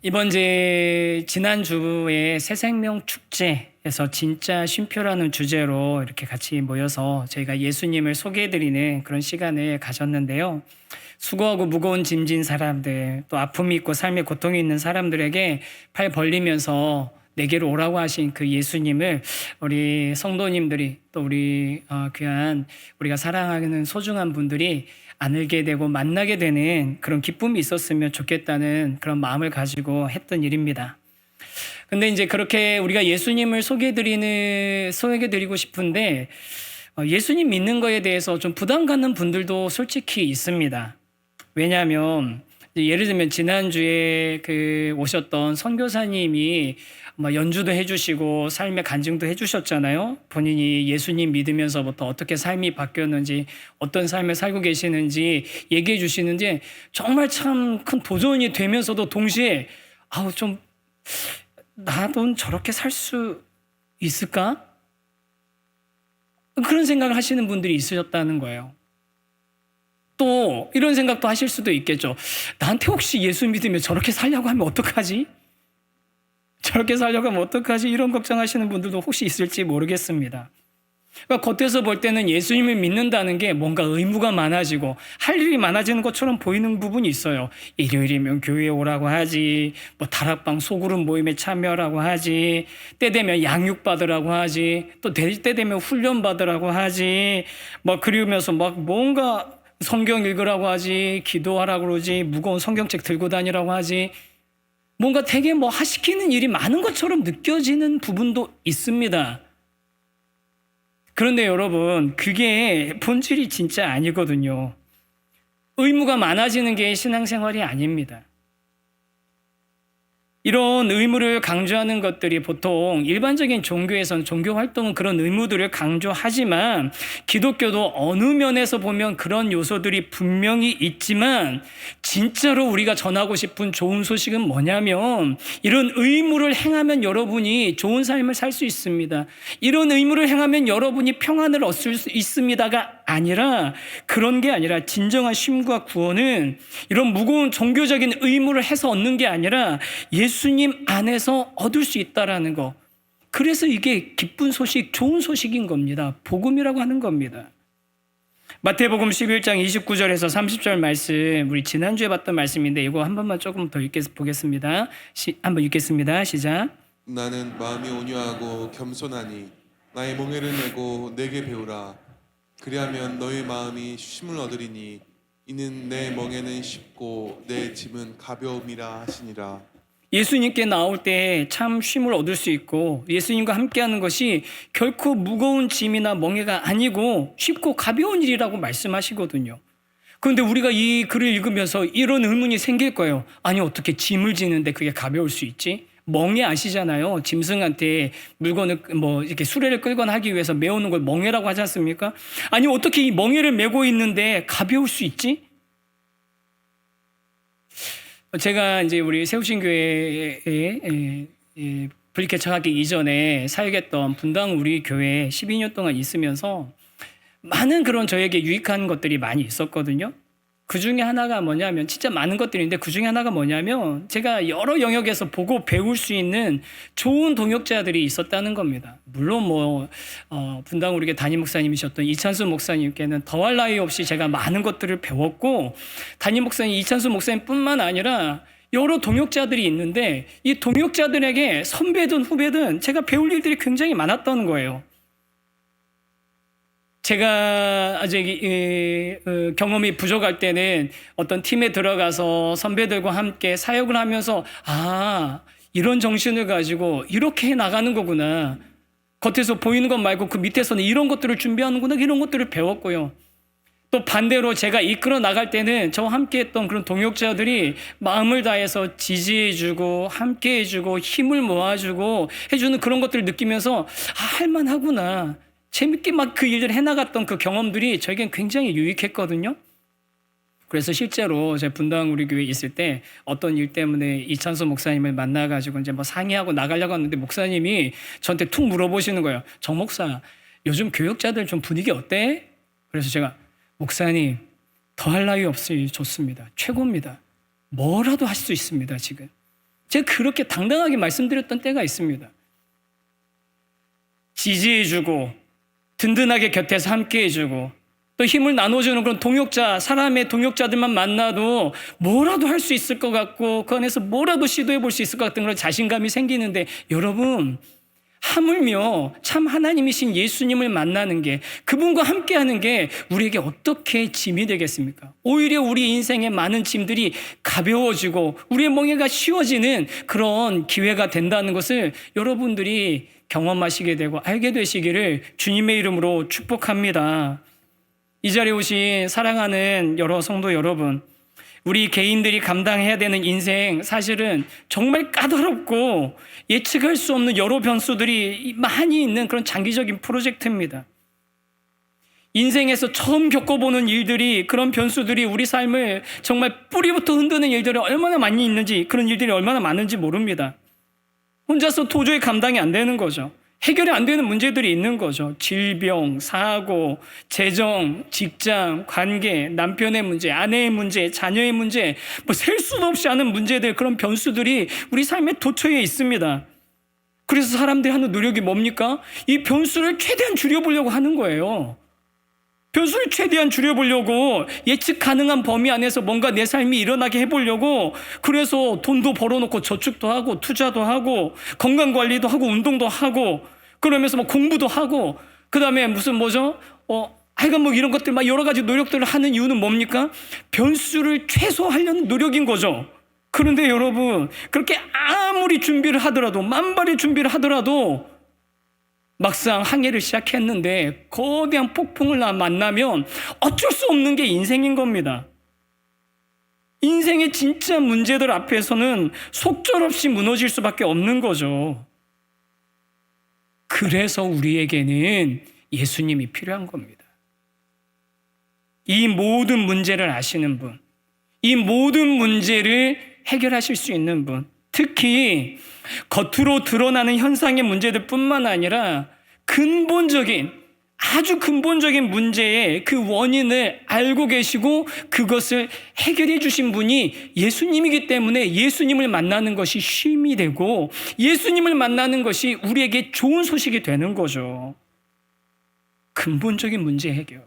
이번 지난주에 새생명 축제에서 진짜 쉼표라는 주제로 이렇게 같이 모여서 저희가 예수님을 소개해드리는 그런 시간을 가졌는데요. 수고하고 무거운 짐 진 사람들, 또 아픔이 있고 삶에 고통이 있는 사람들에게 팔 벌리면서 내게로 오라고 하신 그 예수님을 우리 성도님들이, 또 우리 귀한 우리가 사랑하는 소중한 분들이 안을게 되고 만나게 되는 그런 기쁨이 있었으면 좋겠다는 그런 마음을 가지고 했던 일입니다. 근데 이제 그렇게 우리가 예수님을 소개해드리고 싶은데 예수님 믿는 거에 대해서 좀 부담 갖는 분들도 솔직히 있습니다. 왜냐하면 예를 들면 지난주에 오셨던 선교사님이 연주도 해주시고 삶의 간증도 해주셨잖아요. 본인이 예수님 믿으면서부터 어떻게 삶이 바뀌었는지, 어떤 삶을 살고 계시는지 얘기해 주시는지 정말 참 큰 도전이 되면서도 동시에 나도 저렇게 살 수 있을까? 그런 생각을 하시는 분들이 있으셨다는 거예요. 또 이런 생각도 하실 수도 있겠죠. 나한테 혹시 예수 믿으면 저렇게 살려고 하면 어떡하지? 저렇게 살려고 하면 어떡하지? 이런 걱정하시는 분들도 혹시 있을지 모르겠습니다. 그러니까 겉에서 볼 때는 예수님을 믿는다는 게 뭔가 의무가 많아지고 할 일이 많아지는 것처럼 보이는 부분이 있어요. 일요일이면 교회에 오라고 하지, 다락방 소그룹 모임에 참여하라고 하지, 때 되면 양육 받으라고 하지, 또 때 되면 훈련 받으라고 하지, 그러면서 뭔가 성경 읽으라고 하지, 기도하라고 그러지, 무거운 성경책 들고 다니라고 하지, 뭔가 되게 시키는 일이 많은 것처럼 느껴지는 부분도 있습니다. 그런데 여러분, 그게 본질이 진짜 아니거든요. 의무가 많아지는 게 신앙생활이 아닙니다. 이런 의무를 강조하는 것들이 보통 일반적인 종교에서는 종교 활동은 그런 의무들을 강조하지만 기독교도 어느 면에서 보면 그런 요소들이 분명히 있지만 진짜로 우리가 전하고 싶은 좋은 소식은 뭐냐면 이런 의무를 행하면 여러분이 좋은 삶을 살 수 있습니다. 이런 의무를 행하면 여러분이 평안을 얻을 수 있습니다가 아니라 그런 게 아니라 진정한 쉼과 구원은 이런 무거운 종교적인 의무를 해서 얻는 게 아니라 예수님 안에서 얻을 수 있다라는 거. 그래서 이게 기쁜 소식, 좋은 소식인 겁니다. 복음이라고 하는 겁니다. 마태복음 11장 29절에서 30절 말씀, 우리 지난주에 봤던 말씀인데 이거 한 번만 조금 더 보겠습니다. 한번 읽겠습니다. 시작. 나는 마음이 온유하고 겸손하니 나의 멍에를 메고 내게 배우라. 그리하면 너희 마음이 쉼을 얻으리니 이는 내 멍에는 쉽고 내 짐은 가벼움이라 하시니라. 예수님께 나올 때 참 쉼을 얻을 수 있고 예수님과 함께하는 것이 결코 무거운 짐이나 멍에가 아니고 쉽고 가벼운 일이라고 말씀하시거든요. 그런데 우리가 이 글을 읽으면서 이런 의문이 생길 거예요. 아니 어떻게 짐을 지는데 그게 가벼울 수 있지? 멍에 아시잖아요. 짐승한테 물건을 이렇게 수레를 끌거나 하기 위해서 메우는 걸 멍에라고 하지 않습니까? 아니 어떻게 이 멍에를 메고 있는데 가벼울 수 있지? 제가 이제 우리 세우신 교회에 불개척하기 이전에 사역했던 분당 우리 교회에 12년 동안 있으면서 많은 그런 저에게 유익한 것들이 많이 있었거든요. 그 중에 하나가 뭐냐면 진짜 많은 것들이 있는데 그 중에 하나가 뭐냐면 제가 여러 영역에서 보고 배울 수 있는 좋은 동역자들이 있었다는 겁니다. 물론 분당 우리 교회 담임 목사님이셨던 이찬수 목사님께는 더할 나위 없이 제가 많은 것들을 배웠고 담임 목사님 이찬수 목사님뿐만 아니라 여러 동역자들이 있는데 이 동역자들에게 선배든 후배든 제가 배울 일들이 굉장히 많았던 거예요. 제가 아직 경험이 부족할 때는 어떤 팀에 들어가서 선배들과 함께 사역을 하면서 이런 정신을 가지고 이렇게 해 나가는 거구나. 겉에서 보이는 것 말고 그 밑에서는 이런 것들을 준비하는구나. 이런 것들을 배웠고요. 또 반대로 제가 이끌어 나갈 때는 저와 함께했던 그런 동역자들이 마음을 다해서 지지해주고 함께해주고 힘을 모아주고 해주는 그런 것들을 느끼면서 할만하구나. 재밌게 그 일을 해나갔던 그 경험들이 저에겐 굉장히 유익했거든요. 그래서 실제로 제 분당 우리 교회에 있을 때 어떤 일 때문에 이찬수 목사님을 만나가지고 이제 상의하고 나가려고 하는데 목사님이 저한테 툭 물어보시는 거예요. 정 목사, 요즘 교역자들 좀 분위기 어때? 그래서 제가 목사님, 더할 나위 없이 좋습니다. 최고입니다. 뭐라도 할 수 있습니다, 지금. 제가 그렇게 당당하게 말씀드렸던 때가 있습니다. 지지해주고 든든하게 곁에서 함께해주고 또 힘을 나눠주는 그런 동역자, 사람의 동역자들만 만나도 뭐라도 할 수 있을 것 같고 그 안에서 뭐라도 시도해 볼 수 있을 것 같은 그런 자신감이 생기는데, 여러분, 하물며 참 하나님이신 예수님을 만나는 게, 그분과 함께하는 게 우리에게 어떻게 짐이 되겠습니까? 오히려 우리 인생의 많은 짐들이 가벼워지고 우리의 멍에가 쉬워지는 그런 기회가 된다는 것을 여러분들이 경험하시게 되고 알게 되시기를 주님의 이름으로 축복합니다. 이 자리에 오신 사랑하는 여러 성도 여러분, 우리 개인들이 감당해야 되는 인생, 사실은 정말 까다롭고 예측할 수 없는 여러 변수들이 많이 있는 그런 장기적인 프로젝트입니다. 인생에서 처음 겪어보는 일들이, 그런 변수들이 우리 삶을 정말 뿌리부터 흔드는 일들이 얼마나 많이 있는지, 그런 일들이 얼마나 많은지 모릅니다. 혼자서 도저히 감당이 안 되는 거죠. 해결이 안 되는 문제들이 있는 거죠. 질병, 사고, 재정, 직장, 관계, 남편의 문제, 아내의 문제, 자녀의 문제, 뭐 셀 수도 없이 하는 문제들, 그런 변수들이 우리 삶에 도처에 있습니다. 그래서 사람들이 하는 노력이 뭡니까? 이 변수를 최대한 줄여보려고 하는 거예요. 변수를 최대한 줄여보려고, 예측 가능한 범위 안에서 뭔가 내 삶이 일어나게 해보려고, 그래서 돈도 벌어놓고 저축도 하고 투자도 하고 건강관리도 하고 운동도 하고, 그러면서 뭐 공부도 하고, 그 다음에 무슨 하여간 뭐 이런 것들 막 여러 가지 노력들을 하는 이유는 뭡니까? 변수를 최소화하려는 노력인 거죠. 그런데 여러분, 그렇게 아무리 준비를 하더라도, 만발의 준비를 하더라도 막상 항해를 시작했는데 거대한 폭풍을 만나면 어쩔 수 없는 게 인생인 겁니다. 인생의 진짜 문제들 앞에서는 속절없이 무너질 수밖에 없는 거죠. 그래서 우리에게는 예수님이 필요한 겁니다. 이 모든 문제를 아시는 분, 이 모든 문제를 해결하실 수 있는 분, 특히 겉으로 드러나는 현상의 문제들 뿐만 아니라 아주 근본적인 문제의 그 원인을 알고 계시고 그것을 해결해 주신 분이 예수님이기 때문에 예수님을 만나는 것이 쉼이 되고, 예수님을 만나는 것이 우리에게 좋은 소식이 되는 거죠. 근본적인 문제 해결.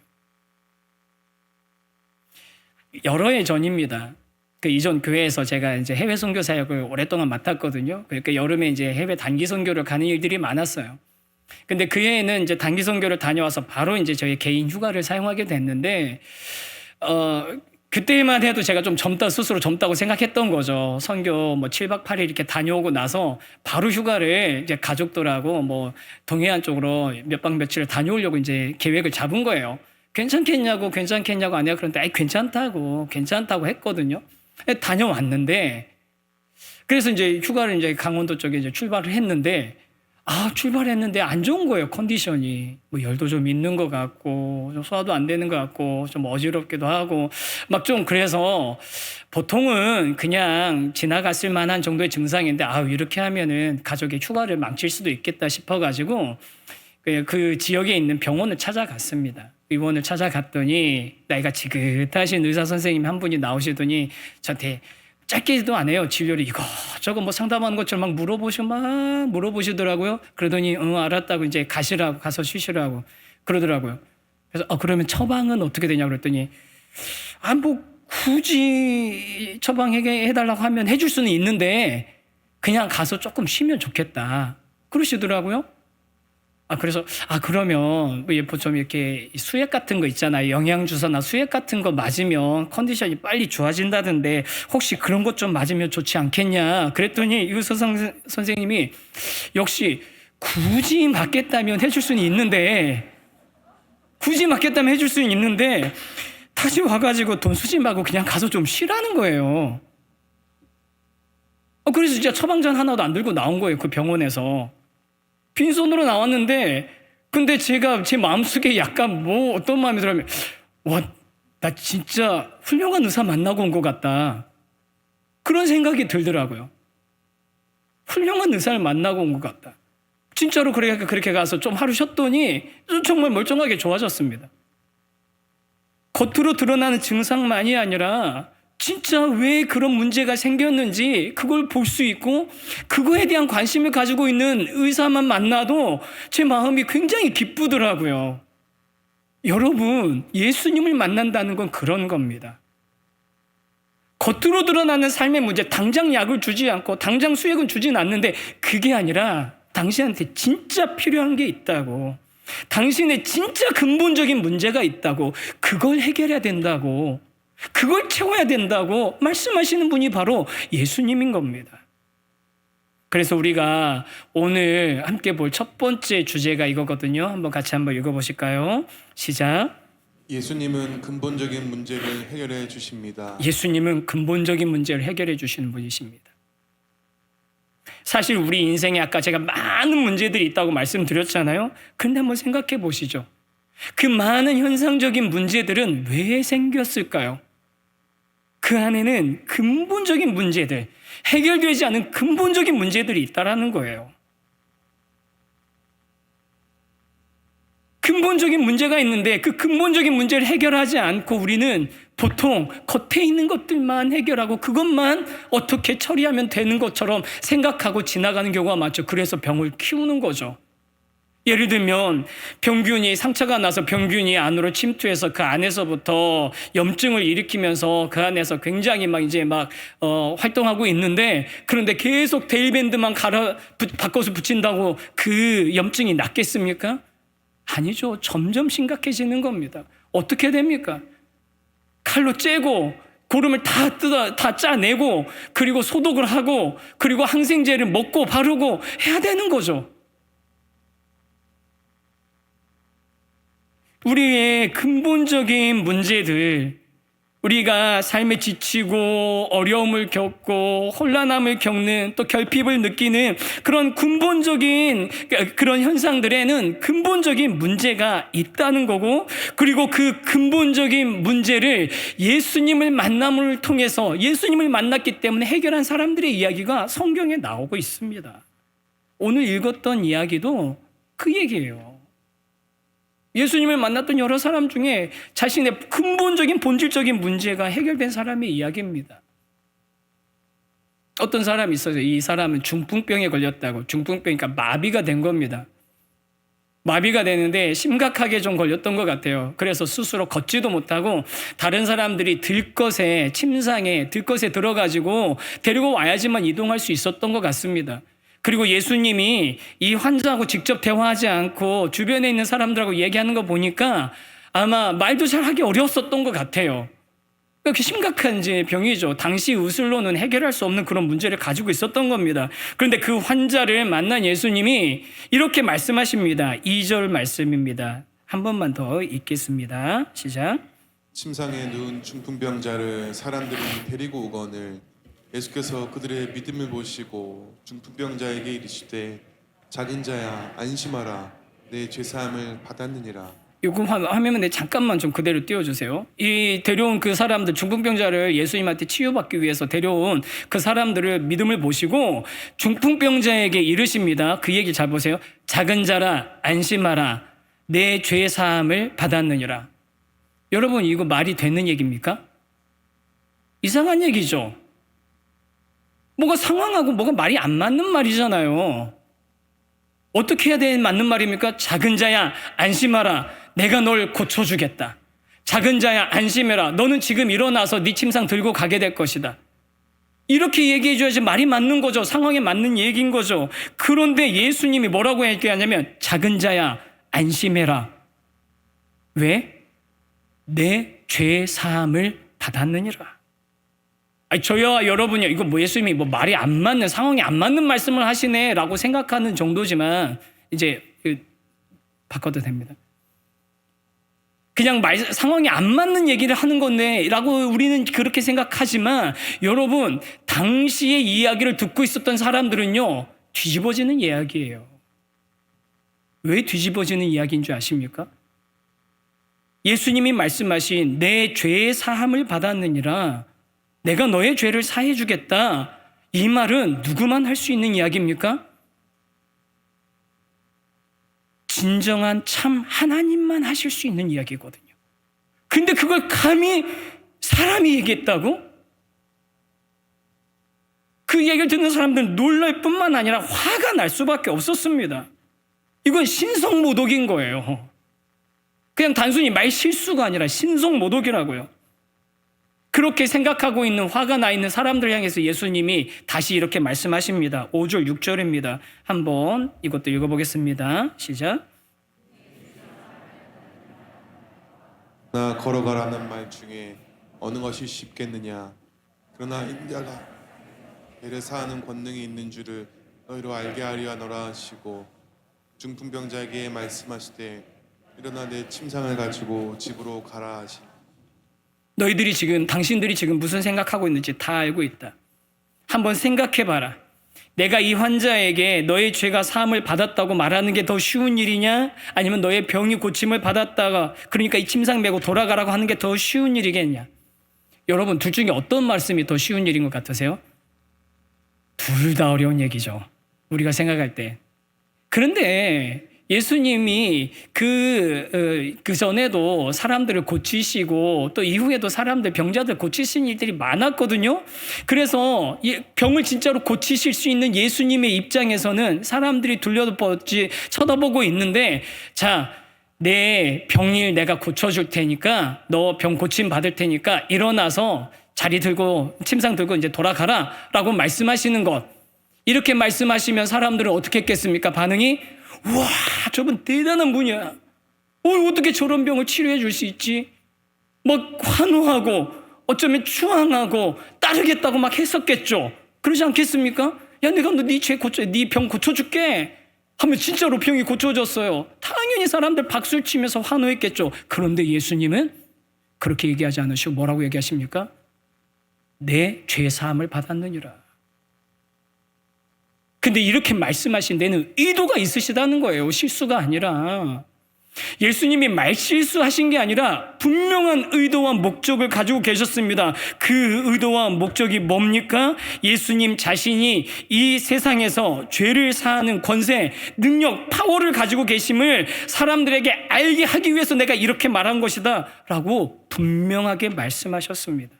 여러 해 전입니다. 그 이전 교회에서 제가 이제 해외 선교 사역을 오랫동안 맡았거든요. 그러니까 여름에 이제 해외 단기 선교를 가는 일들이 많았어요. 근데 그 해에는 이제 단기 선교를 다녀와서 바로 이제 저희 개인 휴가를 사용하게 됐는데, 그때만 해도 제가 좀 스스로 젊다고 생각했던 거죠. 선교 뭐 7박 8일 이렇게 다녀오고 나서 바로 휴가를 이제 가족들하고 뭐 동해안 쪽으로 몇 박 며칠을 다녀오려고 이제 계획을 잡은 거예요. 괜찮겠냐고 아내가 그런데 괜찮다고 했거든요. 다녀왔는데, 그래서 이제 휴가를 이제 강원도 쪽에 이제 출발을 했는데, 출발했는데 안 좋은 거예요. 컨디션이 뭐 열도 좀 있는 것 같고 좀 소화도 안 되는 것 같고 좀 어지럽기도 하고 막 좀, 그래서 보통은 그냥 지나갔을 만한 정도의 증상인데 이렇게 하면은 가족의 휴가를 망칠 수도 있겠다 싶어가지고 그 지역에 있는 병원을 찾아갔습니다. 의원을 찾아갔더니 나이가 지긋하신 의사 선생님 한 분이 나오시더니 저한테 짧게도 안 해요. 진료를 이것저것 뭐 상담하는 것처럼 막 물어보시더라고요. 그러더니 알았다고 이제 가서 쉬시라고 그러더라고요. 그래서 그러면 처방은 어떻게 되냐고 그랬더니 뭐 굳이 처방해달라고 하면 해줄 수는 있는데 그냥 가서 조금 쉬면 좋겠다 그러시더라고요. 그래서 그러면 좀 이렇게 수액 같은 거 있잖아요. 영양주사나 수액 같은 거 맞으면 컨디션이 빨리 좋아진다던데 혹시 그런 것 좀 맞으면 좋지 않겠냐 그랬더니 의사 선생님이 역시 굳이 맞겠다면 해줄 수는 있는데 다시 와가지고 돈 쓰지 말고 그냥 가서 좀 쉬라는 거예요. 그래서 진짜 처방전 하나도 안 들고 나온 거예요. 그 병원에서. 빈손으로 나왔는데, 근데 제가 제 마음속에 약간 어떤 마음이 들어요? 나 진짜 훌륭한 의사 만나고 온 것 같다. 그런 생각이 들더라고요. 훌륭한 의사를 만나고 온 것 같다. 진짜로 그렇게 가서 좀 하루 쉬었더니 정말 멀쩡하게 좋아졌습니다. 겉으로 드러나는 증상만이 아니라 진짜 왜 그런 문제가 생겼는지 그걸 볼 수 있고 그거에 대한 관심을 가지고 있는 의사만 만나도 제 마음이 굉장히 기쁘더라고요. 여러분, 예수님을 만난다는 건 그런 겁니다. 겉으로 드러나는 삶의 문제, 당장 약을 주지 않고 당장 수액은 주진 않는데 그게 아니라 당신한테 진짜 필요한 게 있다고, 당신의 진짜 근본적인 문제가 있다고, 그걸 해결해야 된다고, 그걸 채워야 된다고 말씀하시는 분이 바로 예수님인 겁니다. 그래서 우리가 오늘 함께 볼 첫 번째 주제가 이거거든요. 한번 같이 한번 읽어보실까요? 시작. 예수님은 근본적인 문제를 해결해 주십니다. 예수님은 근본적인 문제를 해결해 주시는 분이십니다. 사실 우리 인생에 아까 제가 많은 문제들이 있다고 말씀드렸잖아요. 근데 한번 생각해 보시죠. 그 많은 현상적인 문제들은 왜 생겼을까요? 그 안에는 근본적인 문제들, 해결되지 않은 근본적인 문제들이 있다라는 거예요. 근본적인 문제가 있는데 그 근본적인 문제를 해결하지 않고 우리는 보통 겉에 있는 것들만 해결하고 그것만 어떻게 처리하면 되는 것처럼 생각하고 지나가는 경우가 많죠. 그래서 병을 키우는 거죠. 예를 들면 병균이, 상처가 나서 병균이 안으로 침투해서 그 안에서부터 염증을 일으키면서 그 안에서 굉장히 활동하고 있는데, 그런데 계속 데일밴드만 바꿔서 붙인다고 그 염증이 낫겠습니까? 아니죠. 점점 심각해지는 겁니다. 어떻게 됩니까? 칼로 째고 고름을 다 짜내고 그리고 소독을 하고 그리고 항생제를 먹고 바르고 해야 되는 거죠. 우리의 근본적인 문제들, 우리가 삶에 지치고 어려움을 겪고 혼란함을 겪는, 또 결핍을 느끼는 그런 근본적인 그런 현상들에는 근본적인 문제가 있다는 거고, 그리고 그 근본적인 문제를 예수님을 만남을 통해서, 예수님을 만났기 때문에 해결한 사람들의 이야기가 성경에 나오고 있습니다. 오늘 읽었던 이야기도 그 얘기예요. 예수님을 만났던 여러 사람 중에 자신의 근본적인 본질적인 문제가 해결된 사람의 이야기입니다. 어떤 사람이 있어요. 이 사람은 중풍병에 걸렸다고. 중풍병이니까 마비가 된 겁니다. 마비가 되는데 심각하게 좀 걸렸던 것 같아요. 그래서 스스로 걷지도 못하고 다른 사람들이 침상에 들것에 들어가지고 데리고 와야지만 이동할 수 있었던 것 같습니다. 그리고 예수님이 이 환자하고 직접 대화하지 않고 주변에 있는 사람들하고 얘기하는 거 보니까 아마 말도 잘 하기 어려웠었던 것 같아요. 그렇게 심각한 병이죠. 당시 의술로는 해결할 수 없는 그런 문제를 가지고 있었던 겁니다. 그런데 그 환자를 만난 예수님이 이렇게 말씀하십니다. 2절 말씀입니다. 한 번만 더 읽겠습니다. 시작. 침상에 누운 중풍병자를 사람들이 데리고 오거늘 예수께서 그들의 믿음을 보시고 중풍병자에게 이르시되 작은 자야 안심하라 내 죄사함을 받았느니라. 이거 화면에 잠깐만 좀 그대로 띄워주세요. 이 데려온 그 사람들, 중풍병자를 예수님한테 치유받기 위해서 데려온 그 사람들을 믿음을 보시고 중풍병자에게 이르십니다. 그 얘기 잘 보세요. 작은 자라 안심하라 내 죄사함을 받았느니라. 여러분, 이거 말이 되는 얘기입니까? 이상한 얘기죠. 뭐가 상황하고 뭐가 말이 안 맞는 말이잖아요. 어떻게 해야 되는 맞는 말입니까? 작은 자야 안심하라 내가 널 고쳐주겠다. 작은 자야 안심해라 너는 지금 일어나서 네 침상 들고 가게 될 것이다. 이렇게 얘기해 줘야지 말이 맞는 거죠. 상황에 맞는 얘기인 거죠. 그런데 예수님이 뭐라고 얘기하냐면 작은 자야 안심해라. 왜? 내 죄 사함을 받았느니라. 저와 여러분이 이거 예수님이 말이 안 맞는, 상황이 안 맞는 말씀을 하시네라고 생각하는 정도지만 이제 바꿔도 됩니다. 그냥 상황이 안 맞는 얘기를 하는 건데라고 우리는 그렇게 생각하지만 여러분, 당시의 이야기를 듣고 있었던 사람들은요 뒤집어지는 이야기예요. 왜 뒤집어지는 이야기인 줄 아십니까? 예수님이 말씀하신 내 죄의 사함을 받았느니라, 내가 너의 죄를 사해 주겠다, 이 말은 누구만 할 수 있는 이야기입니까? 진정한 참 하나님만 하실 수 있는 이야기거든요. 근데 그걸 감히 사람이 얘기했다고? 그 얘기를 듣는 사람들은 놀랄 뿐만 아니라 화가 날 수밖에 없었습니다. 이건 신성모독인 거예요. 그냥 단순히 말 실수가 아니라 신성모독이라고요. 그렇게 생각하고 있는, 화가 나 있는 사람들 향해서 예수님이 다시 이렇게 말씀하십니다. 5절 6절입니다. 한번 이것도 읽어보겠습니다. 시작. 나 걸어가라는 말 중에 어느 것이 쉽겠느냐. 그러나 인자가 배를 사하는 권능이 있는 줄을 너희로 알게 하려 하노라 하시고, 중풍병자에게 말씀하시되 일어나 내 침상을 가지고 집으로 가라 하시니. 당신들이 지금 무슨 생각하고 있는지 다 알고 있다. 한번 생각해봐라. 내가 이 환자에게 너의 죄가 사함을 받았다고 말하는 게 더 쉬운 일이냐? 아니면 너의 병이 고침을 받았다가, 그러니까 이 침상 메고 돌아가라고 하는 게 더 쉬운 일이겠냐? 여러분, 둘 중에 어떤 말씀이 더 쉬운 일인 것 같으세요? 둘 다 어려운 얘기죠. 우리가 생각할 때. 그런데 예수님이 그 전에도 사람들을 고치시고 또 이후에도 병자들 고치신 일들이 많았거든요. 그래서 병을 진짜로 고치실 수 있는 예수님의 입장에서는 사람들이 쳐다보고 있는데, 자, 내 병일 내가 고쳐줄 테니까, 너 병 고침 받을 테니까 일어나서 침상 들고 이제 돌아가라 라고 말씀하시는 것. 이렇게 말씀하시면 사람들은 어떻게 했겠습니까? 반응이, 우와, 저분 대단한 분이야. 어떻게 저런 병을 치료해 줄 수 있지? 막 환호하고 어쩌면 추앙하고 따르겠다고 막 했었겠죠. 그러지 않겠습니까? 야, 내가 네 병 고쳐줄게 하면 진짜로 병이 고쳐졌어요. 당연히 사람들 박수를 치면서 환호했겠죠. 그런데 예수님은 그렇게 얘기하지 않으시고 뭐라고 얘기하십니까? 내 죄 사함을 받았느니라. 근데 이렇게 말씀하신 데는 의도가 있으시다는 거예요. 실수가 아니라. 예수님이 말실수하신 게 아니라 분명한 의도와 목적을 가지고 계셨습니다. 그 의도와 목적이 뭡니까? 예수님 자신이 이 세상에서 죄를 사하는 권세, 능력, 파워를 가지고 계심을 사람들에게 알게 하기 위해서 내가 이렇게 말한 것이다 라고 분명하게 말씀하셨습니다.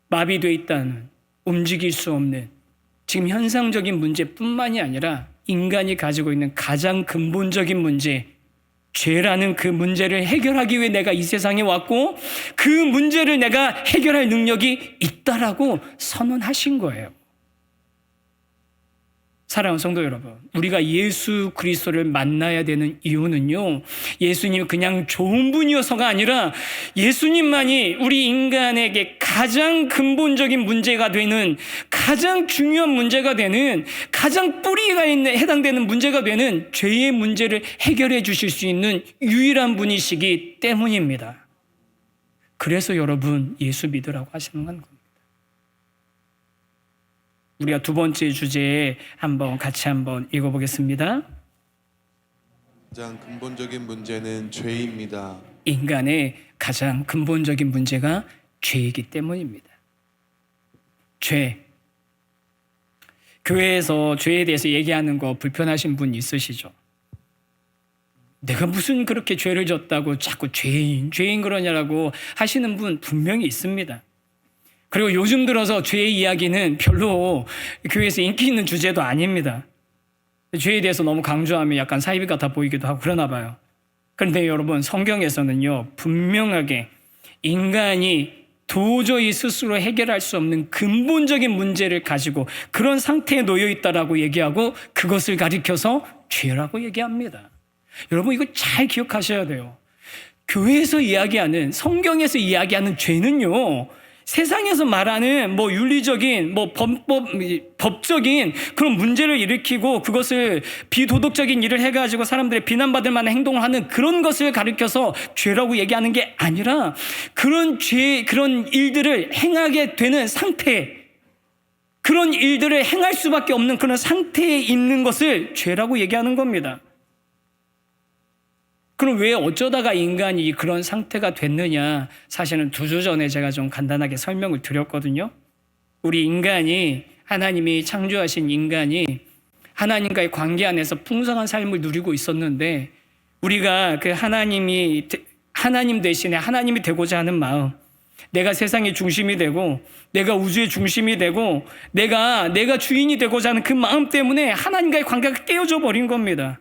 마비되어 있다는, 움직일 수 없는 지금 현상적인 문제뿐만이 아니라 인간이 가지고 있는 가장 근본적인 문제, 죄라는 그 문제를 해결하기 위해 내가 이 세상에 왔고, 그 문제를 내가 해결할 능력이 있다라고 선언하신 거예요. 사랑하는 성도 여러분, 우리가 예수 그리스도를 만나야 되는 이유는요, 예수님이 그냥 좋은 분이어서가 아니라 예수님만이 우리 인간에게 가장 근본적인 문제가 되는, 가장 중요한 문제가 되는, 가장 뿌리가 해당되는 문제가 되는 죄의 문제를 해결해 주실 수 있는 유일한 분이시기 때문입니다. 그래서 여러분, 예수 믿으라고 하시는 겁니다. 우리가 두 번째 주제에 같이 한번 읽어보겠습니다. 가장 근본적인 문제는 죄입니다. 인간의 가장 근본적인 문제가 죄이기 때문입니다. 죄. 교회에서 죄에 대해서 얘기하는 거 불편하신 분 있으시죠? 내가 무슨 그렇게 죄를 졌다고 자꾸 죄인 그러냐라고 하시는 분 분명히 있습니다. 그리고 요즘 들어서 죄의 이야기는 별로 교회에서 인기 있는 주제도 아닙니다. 죄에 대해서 너무 강조하면 약간 사이비 같아 보이기도 하고 그러나 봐요. 그런데 여러분, 성경에서는요, 분명하게 인간이 도저히 스스로 해결할 수 없는 근본적인 문제를 가지고 그런 상태에 놓여 있다라고 얘기하고, 그것을 가리켜서 죄라고 얘기합니다. 여러분, 이거 잘 기억하셔야 돼요. 교회에서 이야기하는, 성경에서 이야기하는 죄는요, 세상에서 말하는 윤리적인, 법적인 그런 문제를 일으키고 그것을 비도덕적인 일을 해가지고 사람들의 비난받을 만한 행동을 하는 그런 것을 가리켜서 죄라고 얘기하는 게 아니라, 그런 일들을 행하게 되는 상태, 그런 일들을 행할 수밖에 없는 그런 상태에 있는 것을 죄라고 얘기하는 겁니다. 그럼 왜 어쩌다가 인간이 그런 상태가 됐느냐? 사실은 2주 전에 제가 좀 간단하게 설명을 드렸거든요. 우리 인간이, 하나님이 창조하신 인간이 하나님과의 관계 안에서 풍성한 삶을 누리고 있었는데, 우리가 그 하나님 대신에 하나님이 되고자 하는 마음, 내가 세상의 중심이 되고 내가 우주의 중심이 되고 내가 주인이 되고자 하는 그 마음 때문에 하나님과의 관계가 깨어져 버린 겁니다.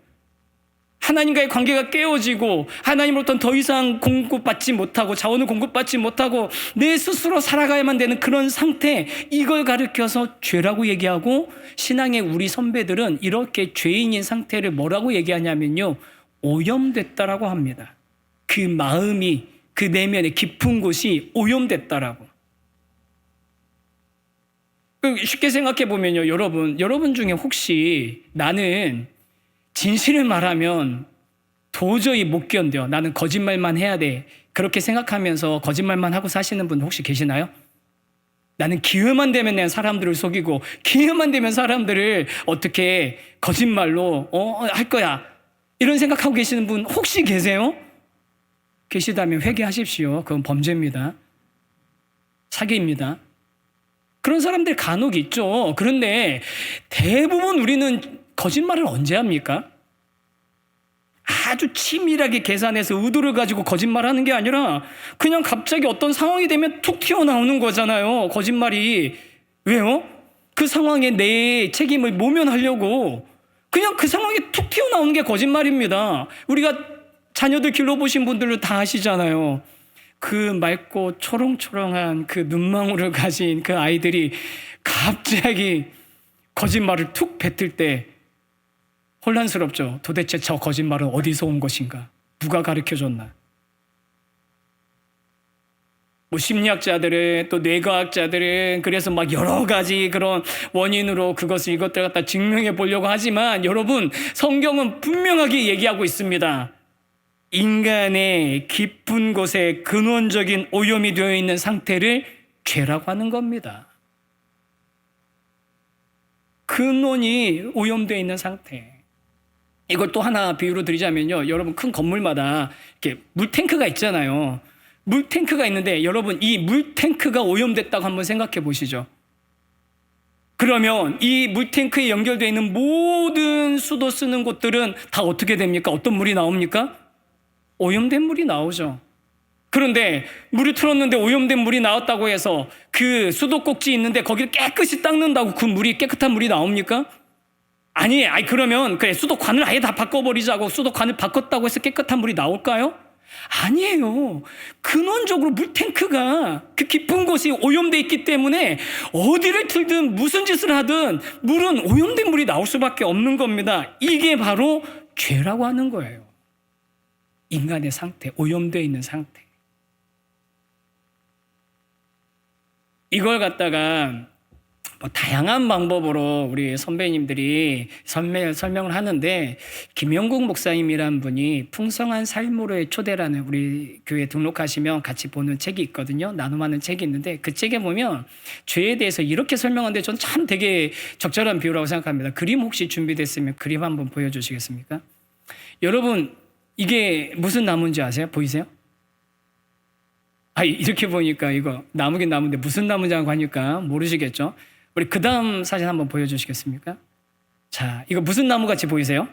하나님과의 관계가 깨어지고 하나님으로부터 더 이상 공급받지 못하고 자원을 공급받지 못하고 내 스스로 살아가야만 되는 그런 상태, 이걸 가리켜서 죄라고 얘기하고, 신앙의 우리 선배들은 이렇게 죄인인 상태를 뭐라고 얘기하냐면요, 오염됐다라고 합니다. 그 마음이, 그 내면의 깊은 곳이 오염됐다라고. 쉽게 생각해 보면요, 여러분 중에 혹시 나는 진실을 말하면 도저히 못 견뎌, 나는 거짓말만 해야 돼, 그렇게 생각하면서 거짓말만 하고 사시는 분 혹시 계시나요? 나는 기회만 되면 내가 사람들을 속이고 기회만 되면 사람들을 어떻게 거짓말로 할 거야, 이런 생각하고 계시는 분 혹시 계세요? 계시다면 회개하십시오. 그건 범죄입니다. 사기입니다. 그런 사람들 간혹 있죠. 그런데 대부분 우리는 거짓말을 언제 합니까? 아주 치밀하게 계산해서 의도를 가지고 거짓말하는 게 아니라 그냥 갑자기 어떤 상황이 되면 툭 튀어나오는 거잖아요, 거짓말이. 왜요? 그 상황에 내 책임을 모면하려고 그냥 그 상황에 툭 튀어나오는 게 거짓말입니다. 우리가 자녀들 길러보신 분들은 다 아시잖아요. 그 맑고 초롱초롱한 그 눈망울을 가진 그 아이들이 갑자기 거짓말을 툭 뱉을 때 혼란스럽죠. 도대체 저 거짓말은 어디서 온 것인가? 누가 가르쳐줬나? 뭐 심리학자들은, 또 뇌과학자들은 그래서 막 여러 가지 그런 원인으로 이것들 갖다 증명해 보려고 하지만, 여러분, 성경은 분명하게 얘기하고 있습니다. 인간의 깊은 곳에 근원적인 오염이 되어 있는 상태를 죄라고 하는 겁니다. 근원이 오염되어 있는 상태. 이걸 또 하나 비유로 드리자면요, 여러분, 큰 건물마다 이렇게 물탱크가 있잖아요. 물탱크가 있는데 여러분, 이 물탱크가 오염됐다고 한번 생각해 보시죠. 그러면 이 물탱크에 연결되어 있는 모든 수도 쓰는 곳들은 다 어떻게 됩니까? 어떤 물이 나옵니까? 오염된 물이 나오죠. 그런데 물을 틀었는데 오염된 물이 나왔다고 해서 그 수도꼭지 있는데 거기를 깨끗이 닦는다고 그 물이, 깨끗한 물이 나옵니까? 아니, 그러면 그래, 수도관을 아예 다 바꿔버리자고 수도관을 바꿨다고 해서 깨끗한 물이 나올까요? 아니에요. 근원적으로 물탱크가 그 깊은 곳이 오염돼 있기 때문에 어디를 틀든 무슨 짓을 하든 물은 오염된 물이 나올 수밖에 없는 겁니다. 이게 바로 죄라고 하는 거예요. 인간의 상태, 오염되어 있는 상태. 이걸 갖다가 뭐 다양한 방법으로 우리 선배님들이 설명을 하는데, 김영국 목사님이란 분이 풍성한 삶으로의 초대라는 우리 교회 등록하시면 같이 보는 책이 있거든요. 나눔하는 책이 있는데 그 책에 보면 죄에 대해서 이렇게 설명하는데 저는 참 되게 적절한 비유라고 생각합니다. 그림 혹시 준비됐으면 그림 한번 보여주시겠습니까? 여러분, 이게 무슨 나무인지 아세요? 보이세요? 이렇게 보니까 이거 나무긴 나무인데 무슨 나무인지 하니까 모르시겠죠? 우리 그 다음 사진 한번 보여주시겠습니까? 자, 이거 무슨 나무 같이 보이세요?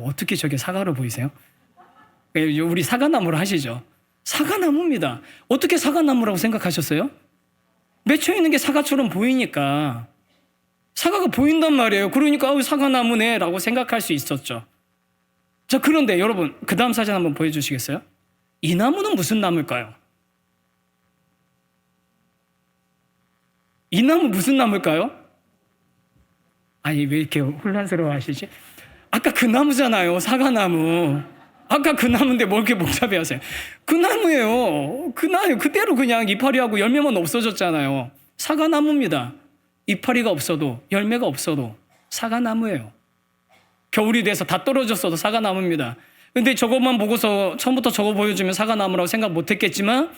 어떻게 저게 사과로 보이세요? 우리 사과나무로 하시죠. 사과나무입니다. 어떻게 사과나무라고 생각하셨어요? 맺혀 있는 게 사과처럼 보이니까, 사과가 보인단 말이에요. 그러니까 사과나무네 라고 생각할 수 있었죠. 자, 그런데 여러분, 그 다음 사진 한번 보여주시겠어요? 이 나무는 무슨 나무일까요? 이 나무 무슨 나무일까요? 왜 이렇게 혼란스러워 하시지? 아까 그 나무잖아요, 사과나무. 아까 그 나무인데 뭘 이렇게 복잡해 하세요? 그 나무예요. 그 나무 그대로 그냥 이파리하고 열매만 없어졌잖아요. 사과나무입니다. 이파리가 없어도, 열매가 없어도 사과나무예요. 겨울이 돼서 다 떨어졌어도 사과나무입니다. 근데 저것만 보고서 처음부터 저거 보여주면 사과나무라고 생각 못 했겠지만,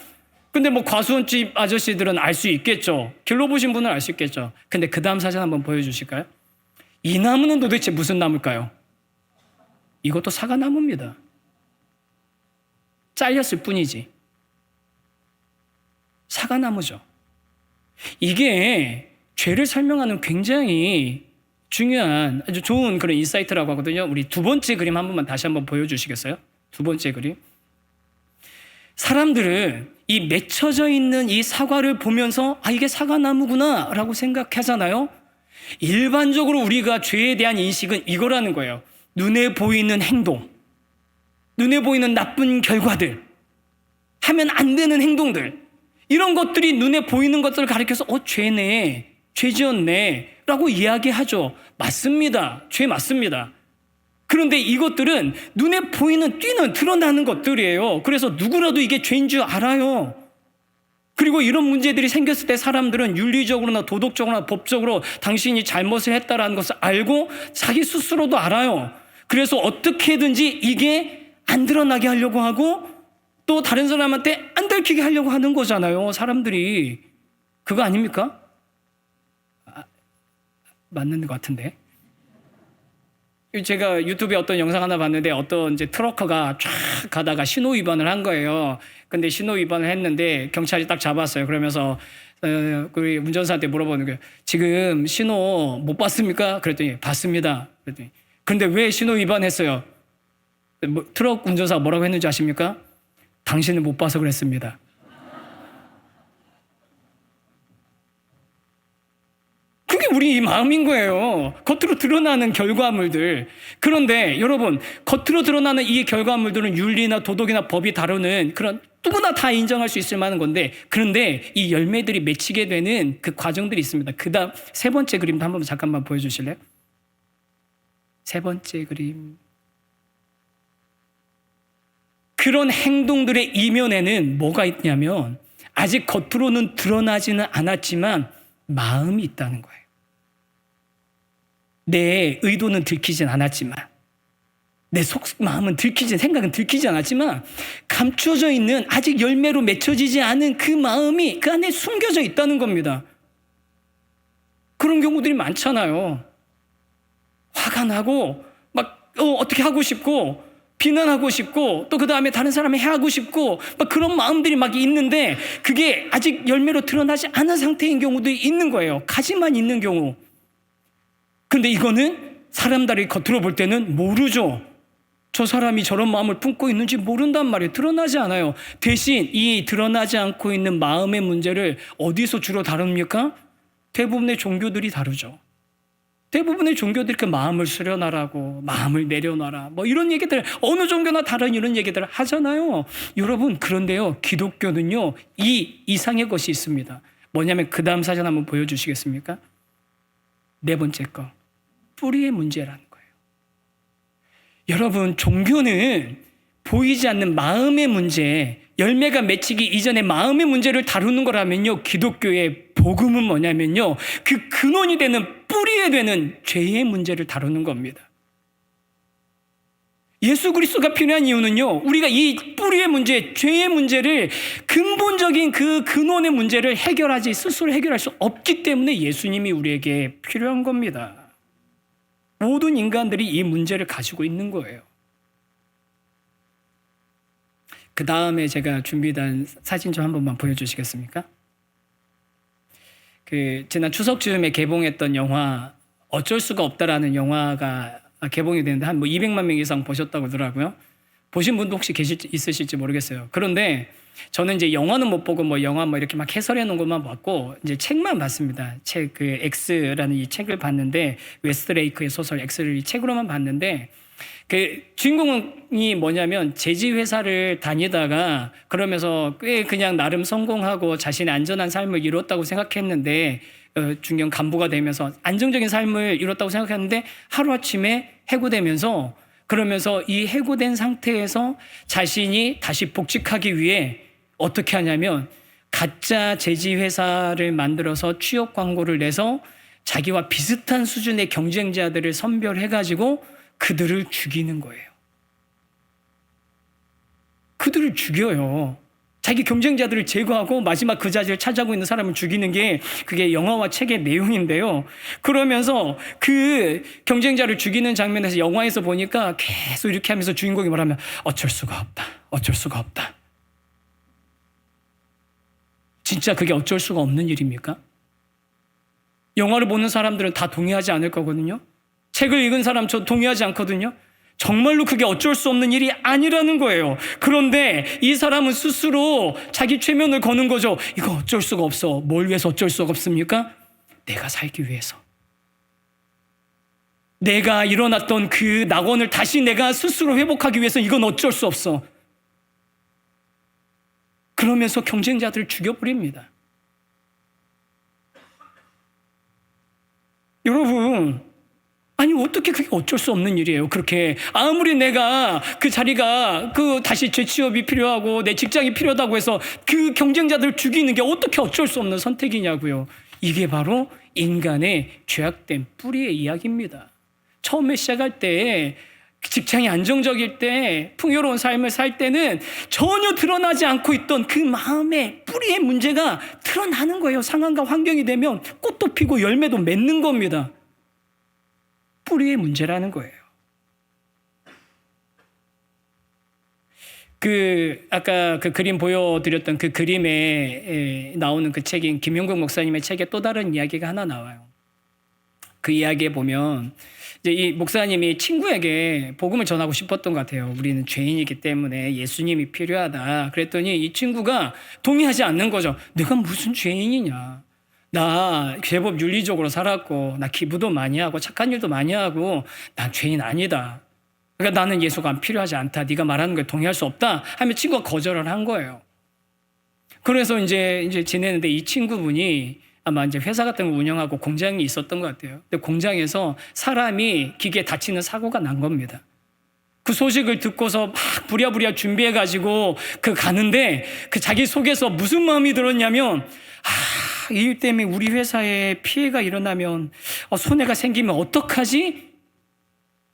근데 뭐 과수원집 아저씨들은 알 수 있겠죠. 길러보신 분은 알 수 있겠죠. 근데 그 다음 사진 한번 보여주실까요? 이 나무는 도대체 무슨 나무일까요? 이것도 사과나무입니다. 잘렸을 뿐이지. 사과나무죠. 이게 죄를 설명하는 굉장히 중요한, 아주 좋은 그런 인사이트라고 하거든요. 우리 두 번째 그림 한 번만 다시 한번 보여주시겠어요? 두 번째 그림. 사람들은 이 맺혀져 있는 이 사과를 보면서 아, 이게 사과나무구나 라고 생각하잖아요. 일반적으로 우리가 죄에 대한 인식은 이거라는 거예요. 눈에 보이는 행동, 눈에 보이는 나쁜 결과들, 하면 안 되는 행동들, 이런 것들이 눈에 보이는 것들을 가리켜서 죄네, 죄 지었네 라고 이야기하죠. 맞습니다. 죄 맞습니다. 그런데 이것들은 눈에 보이는, 뛰는, 드러나는 것들이에요. 그래서 누구라도 이게 죄인 줄 알아요. 그리고 이런 문제들이 생겼을 때 사람들은 윤리적으로나 도덕적으로나 법적으로 당신이 잘못을 했다라는 것을 알고 자기 스스로도 알아요. 그래서 어떻게든지 이게 안 드러나게 하려고 하고 또 다른 사람한테 안 들키게 하려고 하는 거잖아요. 사람들이. 그거 아닙니까? 맞는 것 같은데. 제가 유튜브에 어떤 영상 하나 봤는데 어떤 이제 트러커가 쫙 가다가 신호 위반을 한 거예요. 근데 신호 위반을 했는데 경찰이 딱 잡았어요. 그러면서 그 운전사한테 물어보는 거예요. 지금 신호 못 봤습니까? 그랬더니 봤습니다. 그랬더니 근데 왜 신호 위반했어요? 트럭 운전사가 뭐라고 했는지 아십니까? 당신은 못 봐서 그랬습니다. 그게 우리 마음인 거예요. 겉으로 드러나는 결과물들. 그런데 여러분, 겉으로 드러나는 이 결과물들은 윤리나 도덕이나 법이 다루는 그런 누구나 다 인정할 수 있을 만한 건데, 그런데 이 열매들이 맺히게 되는 그 과정들이 있습니다. 그 다음 세 번째 그림도 한번 잠깐만 보여주실래요? 세 번째 그림. 그런 행동들의 이면에는 뭐가 있냐면 아직 겉으로는 드러나지는 않았지만 마음이 있다는 거예요. 내 의도는 들키진 않았지만, 내 마음은 들키진, 생각은 들키지 않았지만 감춰져 있는 아직 열매로 맺혀지지 않은 그 마음이 그 안에 숨겨져 있다는 겁니다. 그런 경우들이 많잖아요. 화가 나고 막 어떻게 하고 싶고 비난하고 싶고 또 그 다음에 다른 사람이 해하고 싶고 막 그런 마음들이 막 있는데 그게 아직 열매로 드러나지 않은 상태인 경우도 있는 거예요. 가지만 있는 경우. 근데 이거는 사람들이 겉으로 볼 때는 모르죠. 저 사람이 저런 마음을 품고 있는지 모른단 말이에요. 드러나지 않아요. 대신 이 드러나지 않고 있는 마음의 문제를 어디서 주로 다룹니까? 대부분의 종교들이 다루죠. 대부분의 종교들이 그 마음을 수련하라고, 마음을 내려놔라, 뭐 이런 얘기들, 어느 종교나 다른 이런 얘기들을 하잖아요. 여러분, 그런데요, 기독교는요, 이 이상의 것이 있습니다. 뭐냐면 그 다음 사진 한번 보여주시겠습니까? 네 번째 거, 뿌리의 문제라는 거예요. 여러분, 종교는 보이지 않는 마음의 문제, 열매가 맺히기 이전에 마음의 문제를 다루는 거라면요, 기독교의 복음은 뭐냐면요, 그 근원이 되는 뿌리에 되는 죄의 문제를 다루는 겁니다. 예수 그리스도가 필요한 이유는요, 우리가 이 뿌리의 문제, 죄의 문제를, 근본적인 그 근원의 문제를 해결하지 스스로 해결할 수 없기 때문에 예수님이 우리에게 필요한 겁니다. 모든 인간들이 이 문제를 가지고 있는 거예요. 그 다음에 제가 준비한 사진 좀 한 번만 보여주시겠습니까? 지난 추석쯤에 개봉했던 영화 어쩔 수가 없다라는 영화가 개봉이 되는데 한 200만 명 이상 보셨다고 하더라고요. 보신 분도 혹시 있으실지 모르겠어요. 그런데 저는 이제 영화는 못 보고 영화 이렇게 막 해설해 놓은 것만 봤고 이제 책만 봤습니다. 책 X라는 이 책을 봤는데 웨스트레이크의 소설 X를 이 책으로만 봤는데 주인공이 뭐냐면 제지회사를 다니다가 그러면서 꽤 그냥 나름 성공하고 자신의 안전한 삶을 이뤘다고 생각했는데 중견 간부가 되면서 안정적인 삶을 이뤘다고 생각했는데 하루아침에 해고되면서 그러면서 이 해고된 상태에서 자신이 다시 복직하기 위해 어떻게 하냐면 가짜 제지회사를 만들어서 취업 광고를 내서 자기와 비슷한 수준의 경쟁자들을 선별해가지고 그들을 죽이는 거예요. 그들을 죽여요. 자기 경쟁자들을 제거하고 마지막 그 자리를 차지하고 있는 사람을 죽이는 게 그게 영화와 책의 내용인데요. 그러면서 그 경쟁자를 죽이는 장면에서 영화에서 보니까 계속 이렇게 하면서 주인공이 말하면 어쩔 수가 없다. 어쩔 수가 없다. 진짜 그게 어쩔 수가 없는 일입니까? 영화를 보는 사람들은 다 동의하지 않을 거거든요. 책을 읽은 사람 저 동의하지 않거든요. 정말로 그게 어쩔 수 없는 일이 아니라는 거예요. 그런데 이 사람은 스스로 자기 최면을 거는 거죠. 이거 어쩔 수가 없어. 뭘 위해서 어쩔 수가 없습니까? 내가 살기 위해서. 내가 일어났던 그 낙원을 다시 내가 스스로 회복하기 위해서 이건 어쩔 수 없어. 그러면서 경쟁자들을 죽여버립니다. 여러분, 아니 어떻게 그게 어쩔 수 없는 일이에요. 그렇게 아무리 내가 그 자리가 다시 재취업이 필요하고 내 직장이 필요하다고 해서 그 경쟁자들을 죽이는 게 어떻게 어쩔 수 없는 선택이냐고요. 이게 바로 인간의 죄악된 뿌리의 이야기입니다. 처음에 시작할 때 직장이 안정적일 때 풍요로운 삶을 살 때는 전혀 드러나지 않고 있던 그 마음의 뿌리의 문제가 드러나는 거예요. 상황과 환경이 되면 꽃도 피고 열매도 맺는 겁니다. 뿌리의 문제라는 거예요. 아까 그 그림 보여드렸던 그 그림에 나오는 그 책인 김용국 목사님의 책에 또 다른 이야기가 하나 나와요. 그 이야기에 보면 이제 이 목사님이 친구에게 복음을 전하고 싶었던 것 같아요. 우리는 죄인이기 때문에 예수님이 필요하다. 그랬더니 이 친구가 동의하지 않는 거죠. 내가 무슨 죄인이냐. 나 제법 윤리적으로 살았고 나 기부도 많이 하고 착한 일도 많이 하고 난 죄인 아니다. 그러니까 나는 예수가 필요하지 않다. 네가 말하는 거에 동의할 수 없다. 하면 친구가 거절을 한 거예요. 그래서 이제 지내는데 이 친구분이 아마 이제 회사 같은 거 운영하고 공장이 있었던 것 같아요. 근데 공장에서 사람이 기계에 다치는 사고가 난 겁니다. 그 소식을 듣고서 막 부랴부랴 준비해가지고 가는데 자기 속에서 무슨 마음이 들었냐면 이 일 때문에 우리 회사에 피해가 일어나면 손해가 생기면 어떡하지?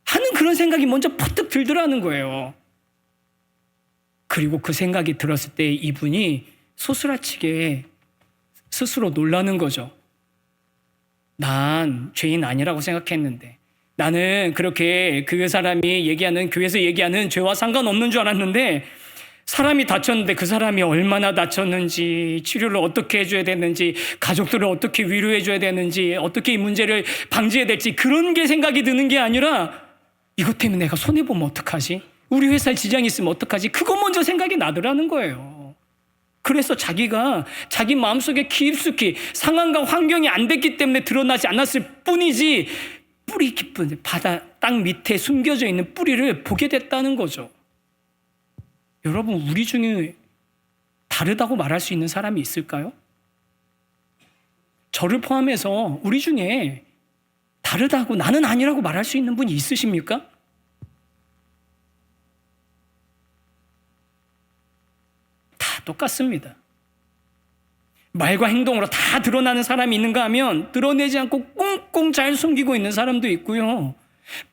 하는 그런 생각이 먼저 퍼뜩 들더라는 거예요. 그리고 그 생각이 들었을 때 이분이 소스라치게 스스로 놀라는 거죠. 난 죄인 아니라고 생각했는데 나는 그렇게 그 사람이 얘기하는 교회에서 얘기하는 죄와 상관없는 줄 알았는데 사람이 다쳤는데 그 사람이 얼마나 다쳤는지 치료를 어떻게 해줘야 되는지 가족들을 어떻게 위로해줘야 되는지 어떻게 이 문제를 방지해야 될지 그런 게 생각이 드는 게 아니라 이것 때문에 내가 손해보면 어떡하지? 우리 회사에 지장이 있으면 어떡하지? 그거 먼저 생각이 나더라는 거예요. 그래서 자기가 자기 마음속에 깊숙이 상황과 환경이 안 됐기 때문에 드러나지 않았을 뿐이지 뿌리 깊은 바다 땅 밑에 숨겨져 있는 뿌리를 보게 됐다는 거죠. 여러분, 우리 중에 다르다고 말할 수 있는 사람이 있을까요? 저를 포함해서 우리 중에 다르다고 나는 아니라고 말할 수 있는 분이 있으십니까? 다 똑같습니다. 말과 행동으로 다 드러나는 사람이 있는가 하면 드러내지 않고 꽁꽁 잘 숨기고 있는 사람도 있고요.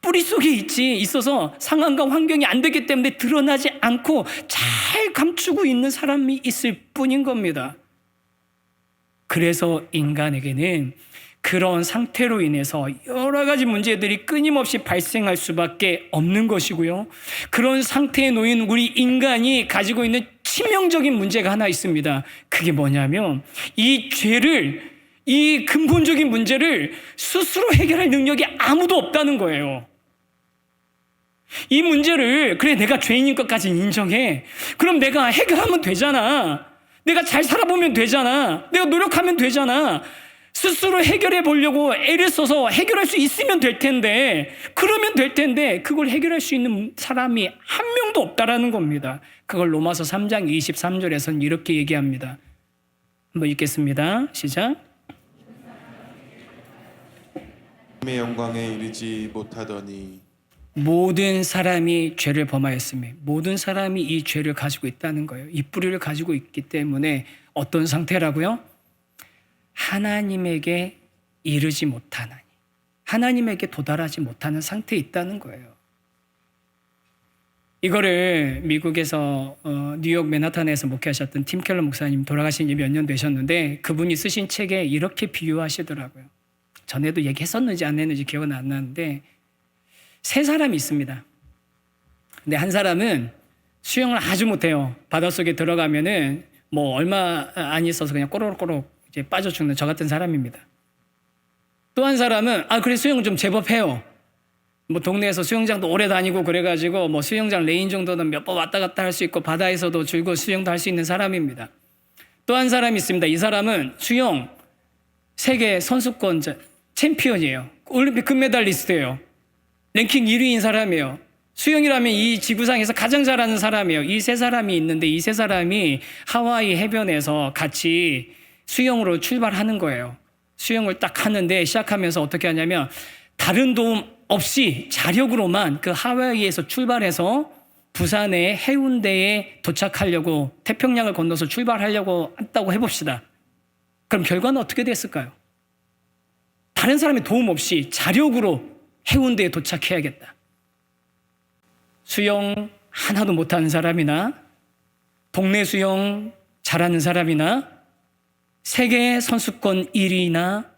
뿌리 속에 있어서 상황과 환경이 안 되기 때문에 드러나지 않고 잘 감추고 있는 사람이 있을 뿐인 겁니다. 그래서 인간에게는 그런 상태로 인해서 여러 가지 문제들이 끊임없이 발생할 수밖에 없는 것이고요. 그런 상태에 놓인 우리 인간이 가지고 있는 치명적인 문제가 하나 있습니다. 그게 뭐냐면 이 근본적인 문제를 스스로 해결할 능력이 아무도 없다는 거예요. 이 문제를 그래 내가 죄인인 것까지 인정해. 그럼 내가 해결하면 되잖아. 내가 잘 살아보면 되잖아. 내가 노력하면 되잖아. 스스로 해결해 보려고 애를 써서 해결할 수 있으면 될 텐데 그러면 될 텐데 그걸 해결할 수 있는 사람이 한 명도 없다라는 겁니다. 그걸 로마서 3장 23절에서는 이렇게 얘기합니다. 한번 읽겠습니다. 시작. 하나님의 영광에 이르지 못하더니 모든 사람이 죄를 범하였으며 모든 사람이 이 죄를 가지고 있다는 거예요. 이 뿌리를 가지고 있기 때문에 어떤 상태라고요? 하나님에게 이르지 못하나니 하나님에게 도달하지 못하는 상태에 있다는 거예요. 이거를 미국에서 뉴욕 맨하탄에서 목회하셨던 팀 켈러 목사님 돌아가신 지 몇 년 되셨는데 그분이 쓰신 책에 이렇게 비유하시더라고요. 전에도 얘기했었는지 안 했는지 기억은 안 나는데 세 사람이 있습니다. 근데 한 사람은 수영을 아주 못해요. 바닷속에 들어가면은 뭐 얼마 안 있어서 그냥 꼬르륵꼬르륵 이제 빠져 죽는 저 같은 사람입니다. 또 한 사람은 그래 수영을 좀 제법 해요. 뭐 동네에서 수영장도 오래 다니고 그래가지고 뭐 수영장 레인 정도는 몇 번 왔다 갔다 할 수 있고 바다에서도 즐거운 수영도 할 수 있는 사람입니다. 또 한 사람이 있습니다. 이 사람은 수영 세계 선수권 챔피언이에요. 올림픽 금메달리스트예요. 랭킹 1위인 사람이에요. 수영이라면 이 지구상에서 가장 잘하는 사람이에요. 이 세 사람이 있는데 이 세 사람이 하와이 해변에서 같이 수영으로 출발하는 거예요. 수영을 딱 하는데 시작하면서 어떻게 하냐면 다른 도움 없이 자력으로만 그 하와이에서 출발해서 부산의 해운대에 도착하려고 태평양을 건너서 출발하려고 했다고 해봅시다. 그럼 결과는 어떻게 됐을까요? 다른 사람의 도움 없이 자력으로 해운대에 도착해야겠다. 수영 하나도 못하는 사람이나 동네 수영 잘하는 사람이나 세계 선수권 1위나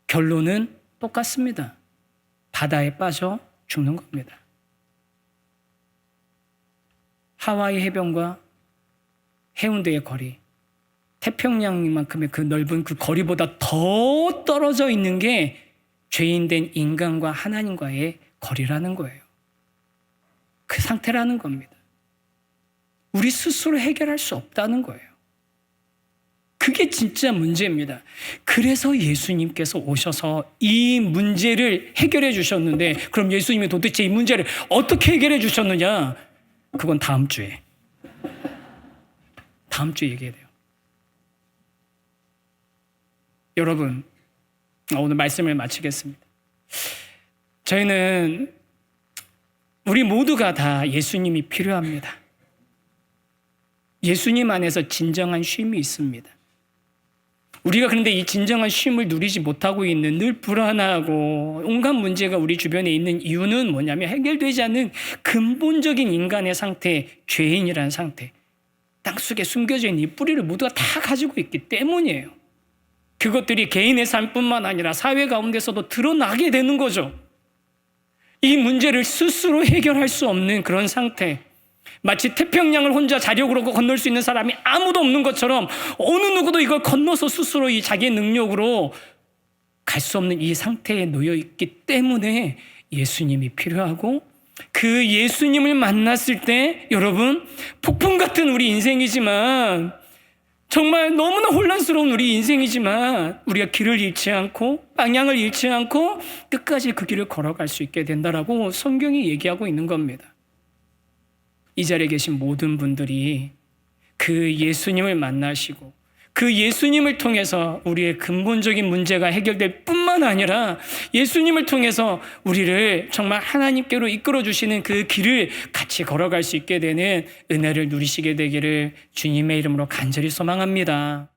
결론은 똑같습니다. 바다에 빠져 죽는 겁니다. 하와이 해변과 해운대의 거리, 태평양만큼의 그 넓은 그 거리보다 더 떨어져 있는 게 죄인된 인간과 하나님과의 거리라는 거예요. 그 상태라는 겁니다. 우리 스스로 해결할 수 없다는 거예요. 그게 진짜 문제입니다. 그래서 예수님께서 오셔서 이 문제를 해결해 주셨는데, 그럼 예수님이 도대체 이 문제를 어떻게 해결해 주셨느냐? 그건 다음 주에 얘기해야 돼요. 여러분, 오늘 말씀을 마치겠습니다. 저희는 우리 모두가 다 예수님이 필요합니다. 예수님 안에서 진정한 쉼이 있습니다. 우리가 그런데 이 진정한 쉼을 누리지 못하고 있는, 늘 불안하고 온갖 문제가 우리 주변에 있는 이유는 뭐냐면 해결되지 않는 근본적인 인간의 상태, 죄인이라는 상태, 땅속에 숨겨져 있는 이 뿌리를 모두가 다 가지고 있기 때문이에요. 그것들이 개인의 삶뿐만 아니라 사회 가운데서도 드러나게 되는 거죠. 이 문제를 스스로 해결할 수 없는 그런 상태, 마치 태평양을 혼자 자력으로 건널 수 있는 사람이 아무도 없는 것처럼 어느 누구도 이걸 건너서 스스로 이 자기의 능력으로 갈 수 없는 이 상태에 놓여 있기 때문에 예수님이 필요하고, 그 예수님을 만났을 때 여러분, 폭풍 같은 우리 인생이지만, 정말 너무나 혼란스러운 우리 인생이지만 우리가 길을 잃지 않고 방향을 잃지 않고 끝까지 그 길을 걸어갈 수 있게 된다라고 성경이 얘기하고 있는 겁니다. 이 자리에 계신 모든 분들이 그 예수님을 만나시고 그 예수님을 통해서 우리의 근본적인 문제가 해결될 뿐만 아니라 예수님을 통해서 우리를 정말 하나님께로 이끌어 주시는 그 길을 같이 걸어갈 수 있게 되는 은혜를 누리시게 되기를 주님의 이름으로 간절히 소망합니다.